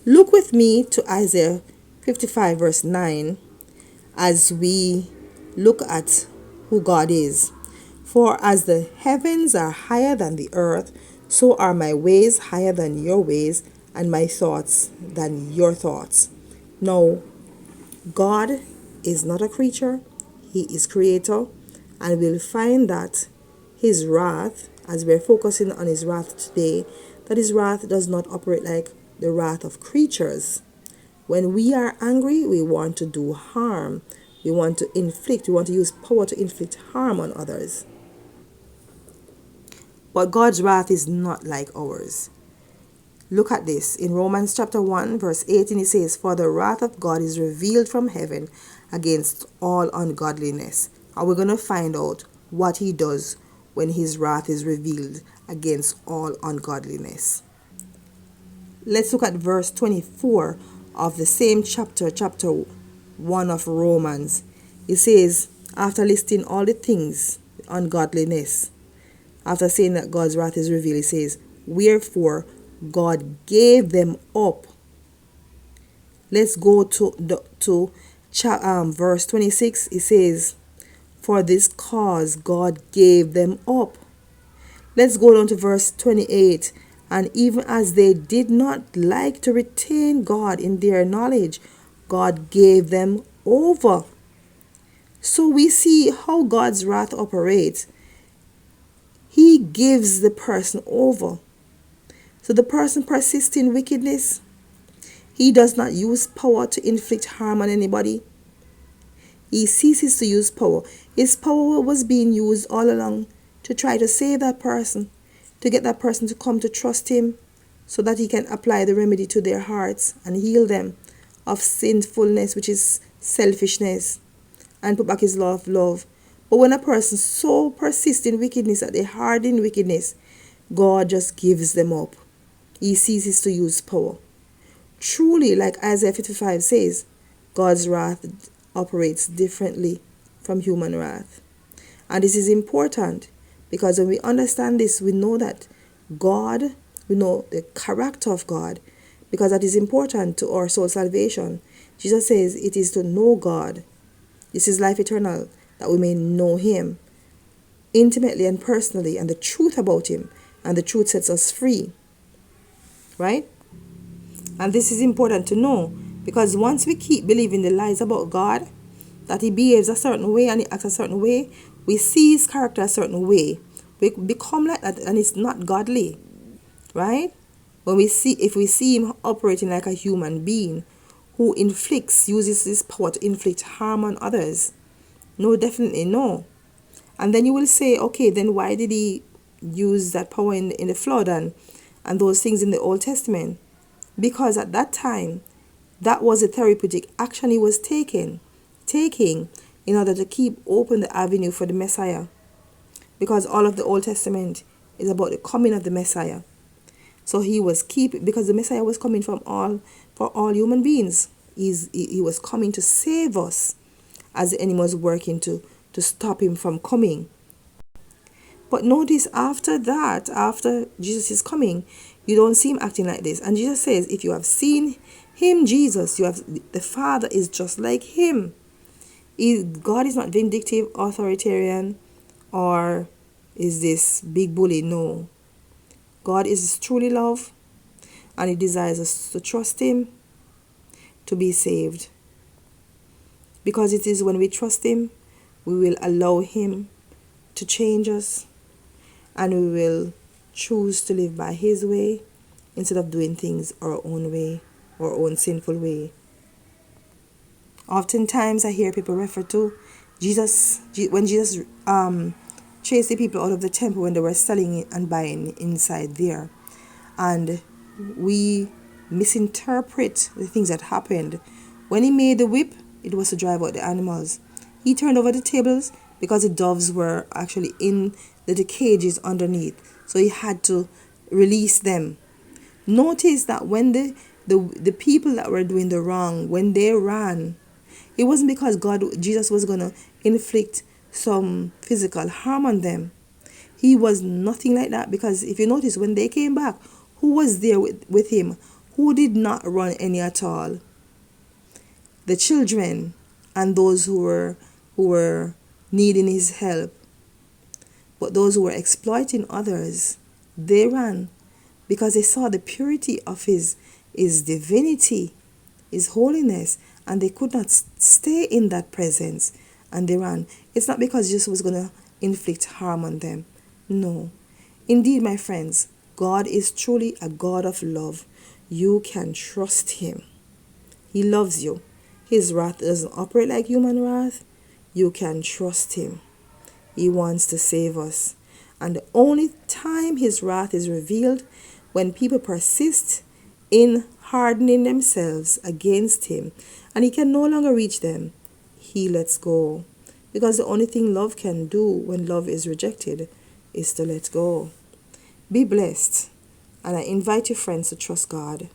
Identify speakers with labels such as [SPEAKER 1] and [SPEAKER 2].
[SPEAKER 1] Look with me to Isaiah 55 verse 9 as we look at who God is. For as the heavens are higher than the earth, so are my ways higher than your ways, and my thoughts than your thoughts. Now, God is not a creature, He is creator, and we'll find that His wrath, as we're focusing on His wrath today, that His wrath does not operate like the wrath of creatures. When we are angry, we want to do harm. We want to inflict, we want to use power to inflict harm on others. But God's wrath is not like ours. Look at this. In Romans chapter 1, verse 18, it says, For the wrath of God is revealed from heaven against all ungodliness. And we're going to find out what He does when His wrath is revealed against all ungodliness. Let's look at verse 24 of the same chapter 1 of Romans. It says, after listing all the things, ungodliness, after saying that God's wrath is revealed, it says, wherefore God gave them up. Let's go to verse 26. It says, for this cause God gave them up. Let's go down to verse 28. And even as they did not like to retain God in their knowledge, God gave them over. So we see how God's wrath operates. He gives the person over. So the person persists in wickedness. He does not use power to inflict harm on anybody. He ceases to use power. His power was being used all along to try to save that person, to get that person to come to trust Him so that He can apply the remedy to their hearts and heal them of sinfulness, which is selfishness, and put back His law of love. But when a person so persists in wickedness that they harden wickedness, God just gives them up. He ceases to use power. Truly, like Isaiah 55 says, God's wrath operates differently from human wrath. And this is important because when we understand this, we know that God, we know the character of God, because that is important to our soul salvation. Jesus says it is to know God. This is life eternal, that we may know Him intimately and personally, and the truth about Him, and the truth sets us free. Right? And this is important to know, because once we keep believing the lies about God, that He behaves a certain way and He acts a certain way, we see His character a certain way, we become like that, and it's not godly. Right? If we see Him operating like a human being who uses His power to inflict harm on others, no, definitely no. And then you will say, okay, then why did He use that power in the flood and those things in the Old Testament? Because at that time, that was a therapeutic action He was taking in order to keep open the avenue for the Messiah. Because all of the Old Testament is about the coming of the Messiah. So He was because the Messiah was coming for all human beings. He was coming to save us, as the enemy was working to stop Him from coming. But notice after Jesus is coming, you don't see Him acting like this. And Jesus says, if you have seen Him, Jesus, the Father is just like Him. God is not vindictive, authoritarian, or is this big bully. No. God is truly love, and He desires us to trust Him to be saved. Because it is when we trust Him, we will allow Him to change us, and we will choose to live by His way instead of doing things our own way, our own sinful way. Oftentimes I hear people refer to when Jesus chased the people out of the temple when they were selling and buying inside there. And we misinterpret the things that happened. When He made the whip, it was to drive out the animals. He turned over the tables because the doves were actually in the cages underneath. So He had to release them. Notice that when the people that were doing the wrong, when they ran, it wasn't because Jesus was going to inflict some physical harm on them. He was nothing like that, because if you notice, when they came back, who was there with Him? Who did not run any at all? The children and those who were needing his help. But those who were exploiting others, they ran because they saw the purity of his divinity, his holiness, and they could not stay in that presence, and they ran. It's not because Jesus was going to inflict harm on them. No. Indeed, my friends, God is truly a God of love. You can trust him. He loves you. His wrath doesn't operate like human wrath. You can trust him. He wants to save us. And the only time his wrath is revealed when people persist in hardening themselves against him and he can no longer reach them. He lets go. Because the only thing love can do when love is rejected is to let go. Be blessed. And I invite your friends to trust God.